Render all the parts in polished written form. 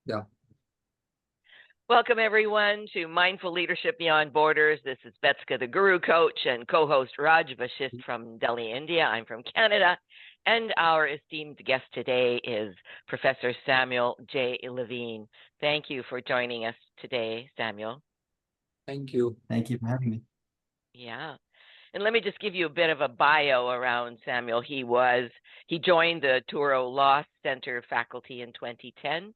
Yeah. Welcome, everyone, to Mindful Leadership Beyond Borders. This is Betska, the Guru Coach, and co-host Raj Vashisht from Delhi, India. I'm from Canada, and our esteemed guest today is Professor Samuel J. Levine. Thank you for joining us today, Samuel. Thank you. Thank you for having me. Yeah. And let me just give you a bit of a bio around Samuel. He joined the Touro Law Center faculty in 2010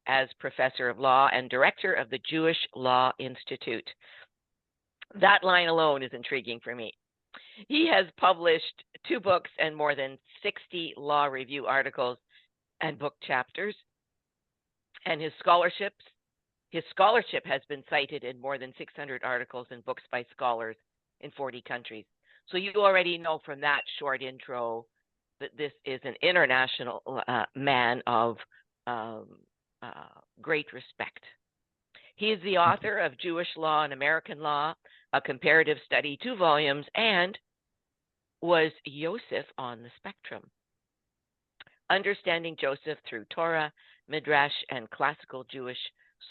as professor of law and director of the Jewish Law Institute. That line alone is intriguing for me. He has published 2 books and more than 60 law review articles and book chapters. And his scholarship has been cited in more than 600 articles and books by scholars in 40 countries. So you already know from that short intro that this is an international man of great respect. He is the author of Jewish Law and American Law, a comparative study, 2 volumes, and was Joseph on the Spectrum. Understanding Joseph through Torah, Midrash, and classical Jewish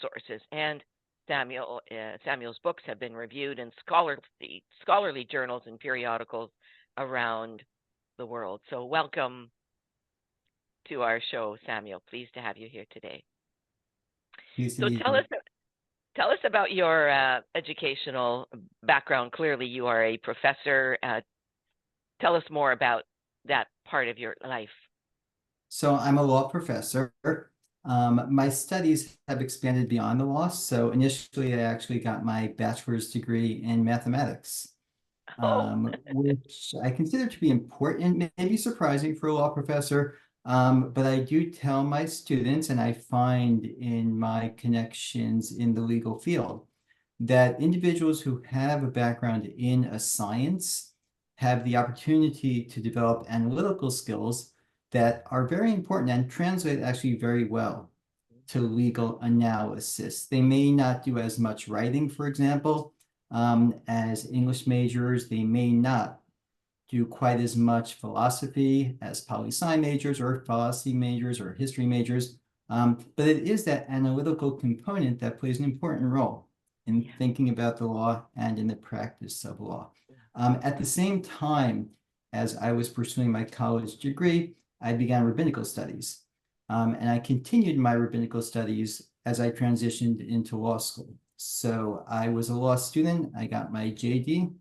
sources. And Samuel's books have been reviewed in scholarly journals and periodicals around the world. So welcome to our show, Samuel. Pleased to have you here today. So tell us about your educational background. Clearly, you are a professor. Tell us more about that part of your life. So I'm a law professor. My studies have expanded beyond the law. So initially, I actually got my bachelor's degree in mathematics, which I consider to be important, maybe surprising for a law professor. But I do tell my students, and I find in my connections in the legal field, that individuals who have a background in a science have the opportunity to develop analytical skills that are very important and translate actually very well to legal analysis. They may not do as much writing, for example, as English majors. They may not do quite as much philosophy as poli-sci majors or philosophy majors or history majors. But it is that analytical component that plays an important role in thinking about the law and in the practice of law. At the same time as I was pursuing my college degree, I began rabbinical studies. And I continued my rabbinical studies as I transitioned into law school. So I was a law student. I got my JD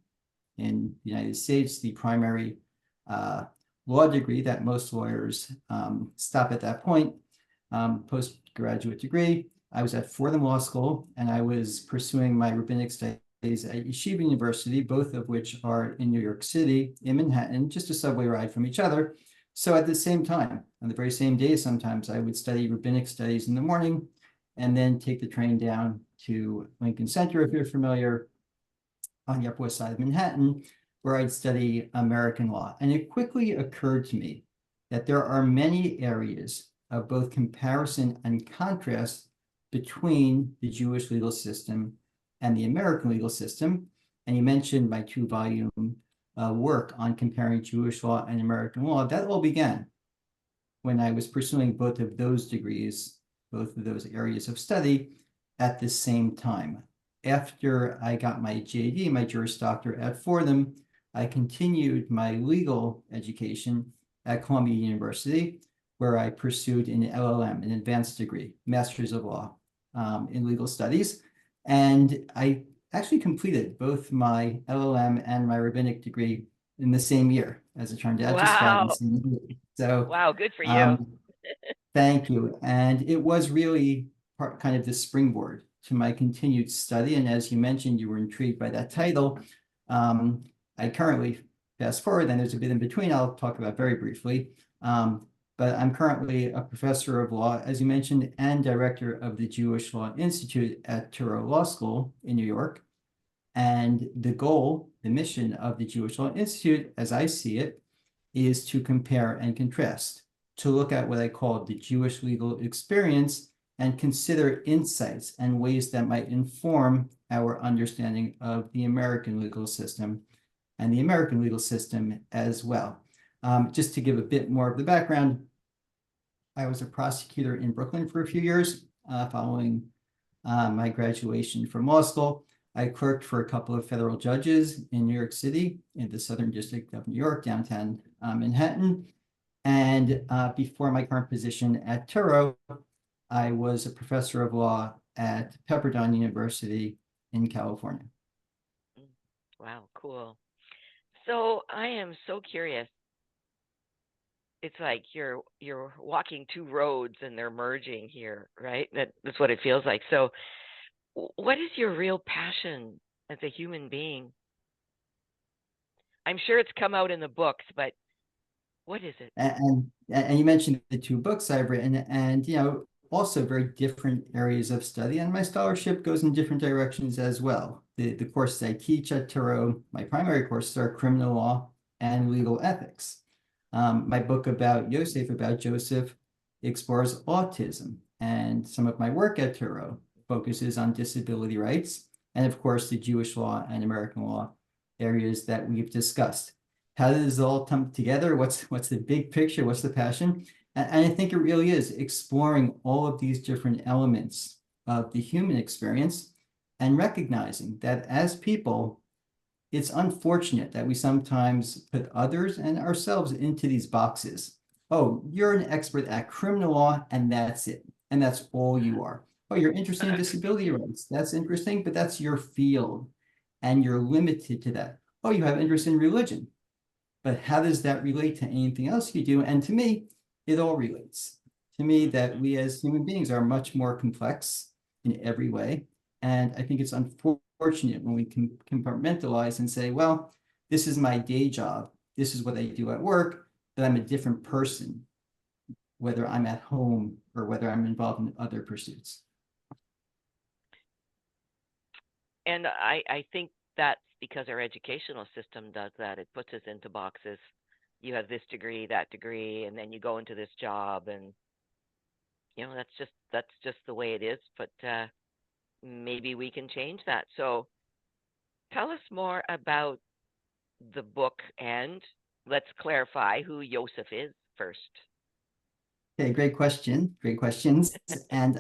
in the United States, the primary law degree that most lawyers stop at that point, postgraduate degree. I was at Fordham Law School, and I was pursuing my rabbinic studies at Yeshiva University, both of which are in New York City, in Manhattan, just a subway ride from each other. So at the same time, on the very same day, sometimes I would study rabbinic studies in the morning and then take the train down to Lincoln Center, if you're familiar, on the Upper West Side of Manhattan, where I'd study American law. And it quickly occurred to me that there are many areas of both comparison and contrast between the Jewish legal system and the American legal system. And you mentioned my 2-volume work on comparing Jewish law and American law. That all began when I was pursuing both of those degrees, both of those areas of study at the same time. After I got my JD, my Juris Doctor at Fordham, I continued my legal education at Columbia University, where I pursued an LLM, an advanced degree, Master's of Law in Legal Studies. And I actually completed both my LLM and my rabbinic degree in the same year, as it turned out. Wow. Just in the same year. So, wow, good for you. Thank you. And it was really kind of the springboard to my continued study. And as you mentioned, you were intrigued by that title. I currently, fast forward, and there's a bit in between I'll talk about very briefly. But I'm currently a professor of law, as you mentioned, and director of the Jewish Law Institute at Touro Law School in New York. And the goal, the mission of the Jewish Law Institute, as I see it, is to compare and contrast, to look at what I call the Jewish legal experience and consider insights and ways that might inform our understanding of the American legal system and the American legal system as well. Just to give a bit more of the background, I was a prosecutor in Brooklyn for a few years. following my graduation from law school. I clerked for a couple of federal judges in New York City, in the Southern District of New York, downtown Manhattan. And before my current position at Turo, I was a professor of law at Pepperdine University in California. Wow, cool. So I am so curious. It's like you're walking two roads and they're merging here, right? That's what it feels like. So what is your real passion as a human being? I'm sure it's come out in the books, but what is it? And you mentioned the two books I've written, and also very different areas of study, and my scholarship goes in different directions as well. The courses I teach at Turo, my primary courses are criminal law and legal ethics. My book about Joseph, explores autism, and some of my work at Turo focuses on disability rights, and of course the Jewish law and American law areas that we've discussed. How does this all come together? What's the big picture? What's the passion? And I think it really is exploring all of these different elements of the human experience and recognizing that as people, it's unfortunate that we sometimes put others and ourselves into these boxes. Oh, you're an expert at criminal law, and that's it. And that's all you are. Oh, you're interested in disability rights. That's interesting, but that's your field. And you're limited to that. Oh, you have interest in religion. But how does that relate to anything else you do? And to me, it all relates. To me, that we as human beings are much more complex in every way. And I think it's unfortunate when we can compartmentalize and say, well, this is my day job. This is what I do at work, but I'm a different person, whether I'm at home or whether I'm involved in other pursuits. And I think that's because our educational system does that. It puts us into boxes. You have this degree, that degree, and then you go into this job, and that's just the way it is. But maybe we can change that. So tell us more about the book, and let's clarify who Joseph is first. Okay, great question. Great questions. And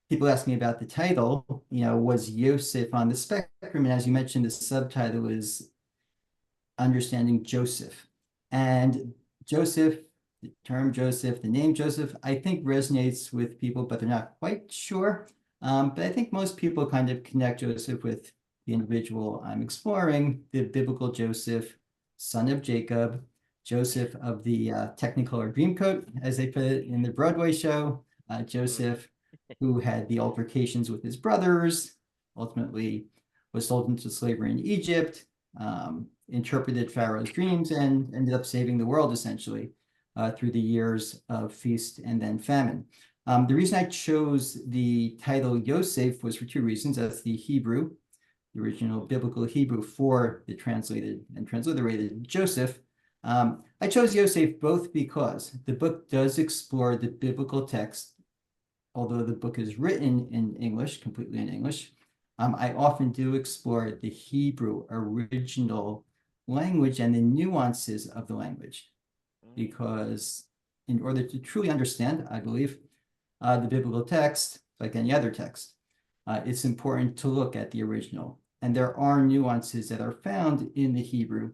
people ask me about the title, was Joseph on the spectrum? And as you mentioned, the subtitle is Understanding Joseph. And Joseph, the term Joseph, the name Joseph, I think resonates with people, but they're not quite sure. But I think most people kind of connect Joseph with the individual I'm exploring, the biblical Joseph, son of Jacob, Joseph of the Technicolor Dreamcoat, as they put it in the Broadway show, Joseph, who had the altercations with his brothers, ultimately was sold into slavery in Egypt, interpreted Pharaoh's dreams, and ended up saving the world, essentially, through the years of feast and then famine. The reason I chose the title Yosef was for two reasons. That's the Hebrew, the original biblical Hebrew for the translated and transliterated Joseph. I chose Yosef both because the book does explore the biblical text, although the book is written in English, completely in English. I often do explore the Hebrew original language and the nuances of the language, because in order to truly understand, I believe, the biblical text, like any other text, it's important to look at the original. And there are nuances that are found in the Hebrew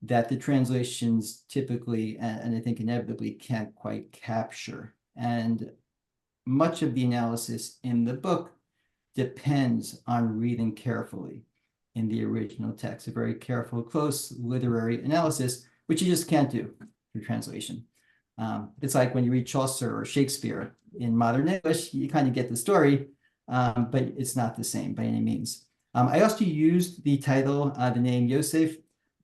that the translations typically, and I think inevitably, can't quite capture. And much of the analysis in the book depends on reading carefully in the original text, a very careful, close literary analysis, which you just can't do through translation. It's like when you read Chaucer or Shakespeare in modern English, you kind of get the story, but it's not the same by any means. I also used the title, the name Yosef,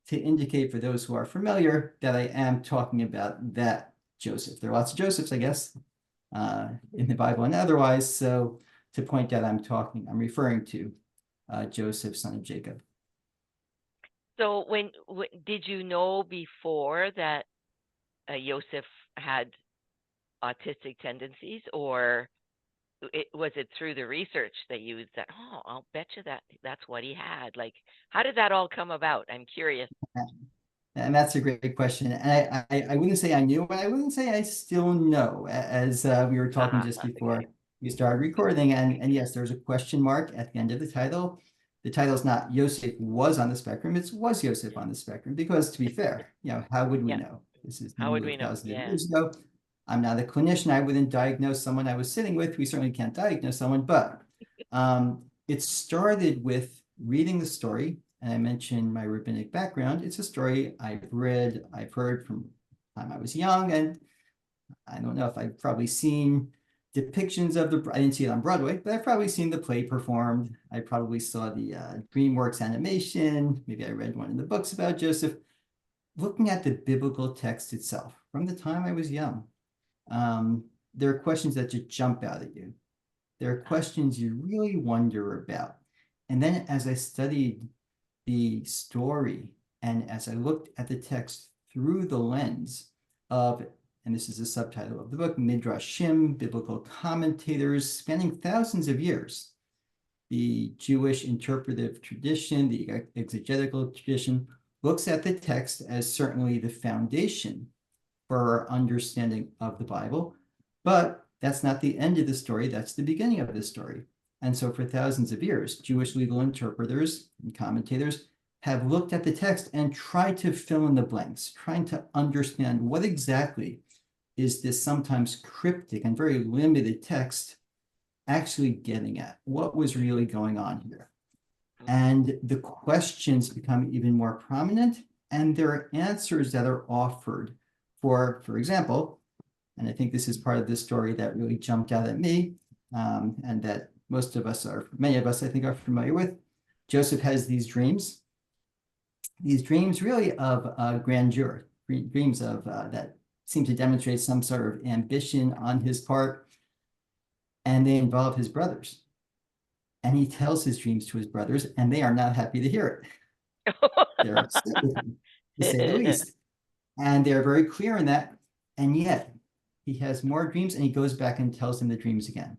to indicate for those who are familiar that I am talking about that Joseph. There are lots of Josephs, I guess, in the Bible and otherwise. So to point out, I'm referring to Joseph, son of Jacob. So when did you know before that Joseph had autistic tendencies, or was it through the research that you said, oh, I'll bet you that's what he had? Like, how did that all come about? I'm curious. And that's a great question. And I wouldn't say I knew, but I wouldn't say I still know, as we were talking just before we started recording, and yes, there's a question mark at the end of the title. The title's not Yosef was on the spectrum, it's was Yosef on the spectrum, because to be fair, how would we Yeah. know? This is How would nearly we know? thousands of Yeah. years ago. I'm not a clinician. I wouldn't diagnose someone I was sitting with. We certainly can't diagnose someone, but it started with reading the story. And I mentioned my rabbinic background. It's a story I've read, I've heard from the time I was young, and I don't know if I've probably seen depictions of I didn't see it on Broadway, but I've probably seen the play performed. I probably saw the DreamWorks animation. Maybe I read one of the books about Joseph. Looking at the biblical text itself, from the time I was young, there are questions that just jump out at you. There are questions you really wonder about. And then as I studied the story and as I looked at the text through the lens of, and this is the subtitle of the book, Midrashim, biblical commentators spanning thousands of years, the Jewish interpretive tradition, the exegetical tradition, looks at the text as certainly the foundation for our understanding of the Bible. But that's not the end of the story, that's the beginning of the story. And so for thousands of years, Jewish legal interpreters and commentators have looked at the text and tried to fill in the blanks, trying to understand what exactly is this sometimes cryptic and very limited text actually getting at? What was really going on here? And the questions become even more prominent, and there are answers that are offered for example, and I think this is part of this story that really jumped out at me, and that many of us, I think, are familiar with. Joseph has these dreams really of grandeur, dreams of that seem to demonstrate some sort of ambition on his part, and they involve his brothers. And he tells his dreams to his brothers, and they are not happy to hear it. They're upset with him, to say the least. And they're very clear in that. And yet, he has more dreams, and he goes back and tells them the dreams again.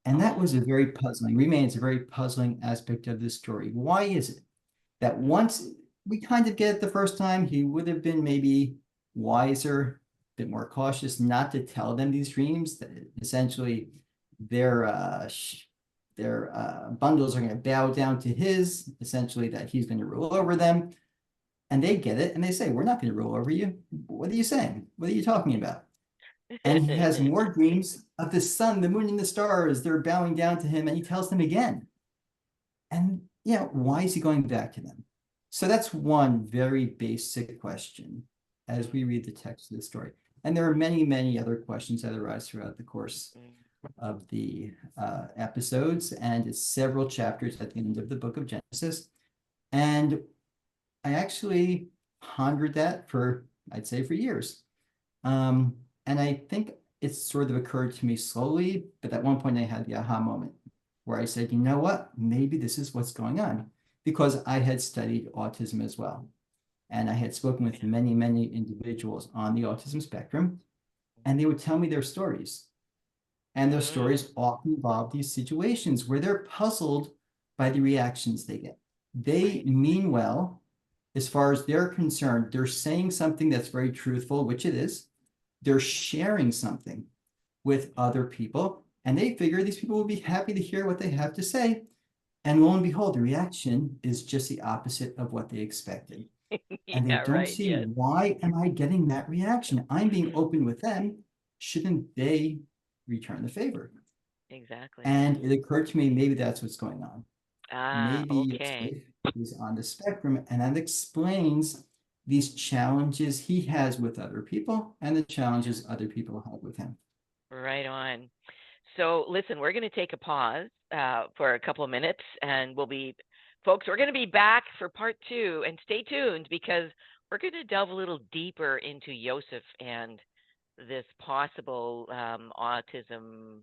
And that was remains a very puzzling aspect of this story. Why is it that once we kind of get it the first time, he would have been maybe wiser, a bit more cautious not to tell them these dreams, that essentially their bundles are going to bow down to his, essentially that he's going to rule over them. And they get it and they say, we're not going to rule over you. What are you saying? What are you talking about? And he has more dreams of the sun, the moon, and the stars. They're bowing down to him, and he tells them again. And why is he going back to them? So that's one very basic question as we read the text of the story. And there are many, many other questions that arise throughout the course of the episodes, and it's several chapters at the end of the book of Genesis. And I actually pondered that I'd say for years. And I think it's sort of occurred to me slowly, but at one point I had the aha moment where I said, you know what, maybe this is what's going on, because I had studied autism as well. And I had spoken with many, many individuals on the autism spectrum, and they would tell me their stories. And their stories often involve these situations where they're puzzled by the reactions they get. They mean well, as far as they're concerned. They're saying something that's very truthful, which it is. They're sharing something with other people, and they figure these people will be happy to hear what they have to say. And lo and behold, the reaction is just the opposite of what they expected. And they don't see, why am I getting that reaction? I'm being open with them. Shouldn't they return the favor? Exactly. And it occurred to me, maybe that's what's going on. Maybe Okay. he's on the spectrum, and that explains these challenges he has with other people and the challenges other people have with him. Right on. So listen, we're going to take a pause for a couple of minutes, and folks, we're going to be back for part 2, and stay tuned because we're going to delve a little deeper into Joseph and this possible autism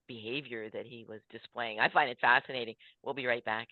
behavior that he was displaying. I find it fascinating. We'll be right back.